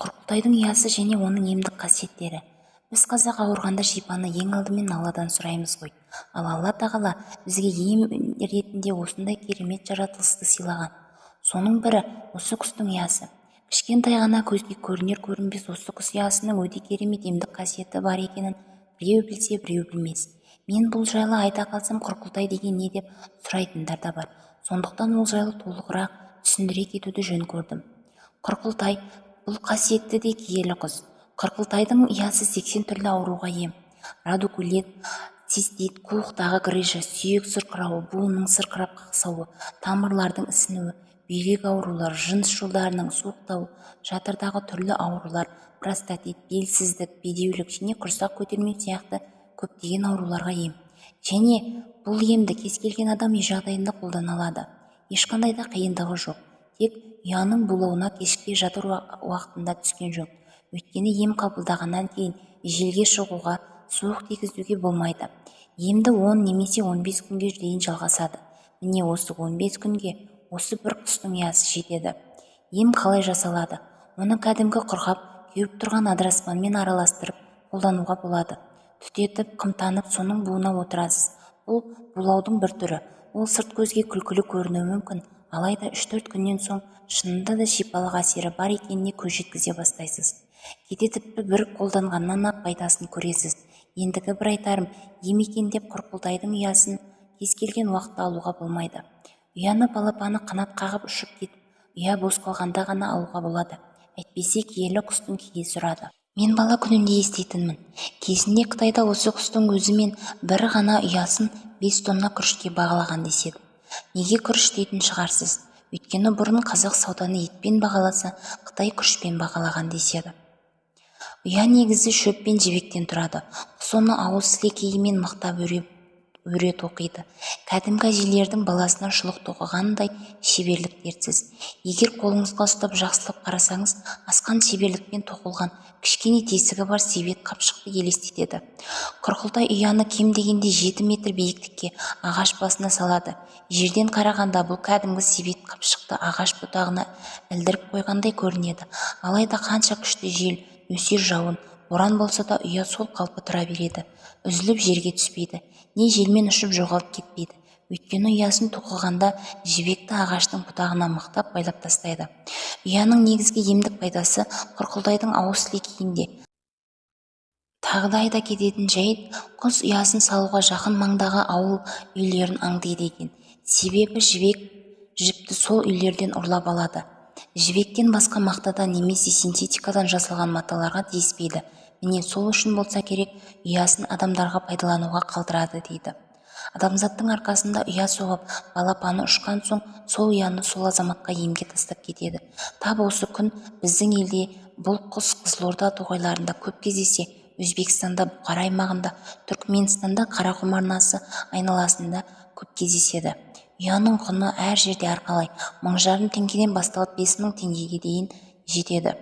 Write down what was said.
Құрқылтайдың ұясы және оның емдік қасиеттері. Біз қазақ ауырғанда шипаны ең алдымен Алладан сұраймыз ғой. Ал Алла тағала бізге ем ретінде осындай керемет жаратылысты сыйлаған. Соның бірі осы құстың ұясы. Кішкентай ғана көзге көрінер-көрінбес осы құс ұясының өте керемет емдік қасиеті бар екенін біреу білсе, біреу білмес. Мен бұл жайлы айта қалсам, құрқылтай деген не деп сұрайтындар да бар. Сондықтан ол жайлы толығырақ түсіндіре кетуді жөн көрдім. Құрқылтай бұл қасиетті де киелі құс. Құрқылтайдың ұясы 80 түрлі ауруға ем. Радикулит, цистит, қуықтағы грыжа, сүйек сырқырауы, буынның сырқырап қақсауы, тамырлардың ісінуі, бүйрек аурулар, жыныс жолдарының суықтауы, жатырдағы түрлі аурулар, простатит, белсіздік, бедеулік және құрсақ көтермеу сияқты көптеген ауруларға ем. Және бұл емді кез келген адам үй жағдайында қолдана алады. Ешқандай да қиындығы жоқ. Тек ұяның булауына кешке жатыр уақытында түскен жөн. Өйткені ем қабылдағаннан кейін желге шығуға, суық тигізуге болмайды. Емді 10 немесе 15 күнге дейін жалғасады. Міне осы 15 күнге осы бір құстың ұясы жетеді. Ем қалай жасалады? Оны кәдімгі құрғап, кеуіп тұрған адыраспанмен араластырып қолдануға болады. Түтетіп, қымтанып, соның буына отырасыз. Бұл булаудың бір түрі. Ол сырт көзге күлкілі көрінуі мүмкін, алайда 3-4 күннен соң шынында да шипалық әсері бар екеніне көз жеткізе бастайсыз. Кейде тіпті бір қолданғаннан-ақ пайдасын көресіз. Ендігі бір айтарым, ем екен деп құрқылтайдың ұясын кез келген уақытта алуға болмайды. Ұяны балапаны қанат қағып ұшып кетіп, ұя бос қалғанда ғана алуға болады. Әйтпесе киелі құстың киесі ұрады. Мен бала күнімде еститінмін. Кезінде Қытайда осы құстың өзі мен бірі ғана ұясын 5 тонна күрішке бағалаған деседі. Неге күріш дейтін шығарсыз? Өйткені бұрын қазақ сауданы етпен бағаласа, Қытай күрішпен бағалаған деседі. Ұя негізі шөп пен жібектен тұрады. Соны ауыз сілекейімен мықтап өре тоқиды. Кәдімгі әжелердің баласына шұлық тоқығандай шеберлік дерсіз. Егер қолыңызға ұстап жақсылап қарасаңыз, асқан шеберлікпен тоқылған кішкене тесігі бар себет қапшықты елестетеді. Құрқылтай ұяны кем дегенде 7 метр биіктікке ағаш басына салады. Жерден қарағанда бұл кәдімгі себет қапшықты ағаш бұтағына ілдіріп қойғандай көрінеді. Алайда қанша күшті жел, нөсер жауын, боран болса да ұя сол қалпы тұра береді. Үзіліп жерге түспейді, не желмен ұшып жоғалып кетпейді. Өйткені ұясын тоқығанда жібекті ағаштың бұтағына мықтап байлап тастайды. Ұяның негізгі емдік пайдасы құрқылтайдың ауыз сілекейінде. Тағы да айта кететін жайт, құс ұясын салуға жақын маңдағы ауыл үйлерін аңдиды екен. Себебі жіпті сол үйлерден ұрлап алады. Жібектен басқа мақтадан немесе синтетикадан жасалған маталарға тиіспейді. Міне сол үшін болса керек, ұясын адамдарға пайдалануға қалдырады дейді. Адамзаттың арқасында ұя соғып, балапаны ұшқан соң, сол ұяны сол азаматқа емге тастап кетеді. Тап осы күн біздің елде бұл құс Қызылорда тоғайларында көп кездесе, Өзбекстанда, Бұқара аймағында, Түркменстанда, Қарақұм арнасы айналасында көп кездеседі. Ұяның құны әр жерде әрқалай, 1000 теңгеден басталып 5000 теңгеге дейін жетеді.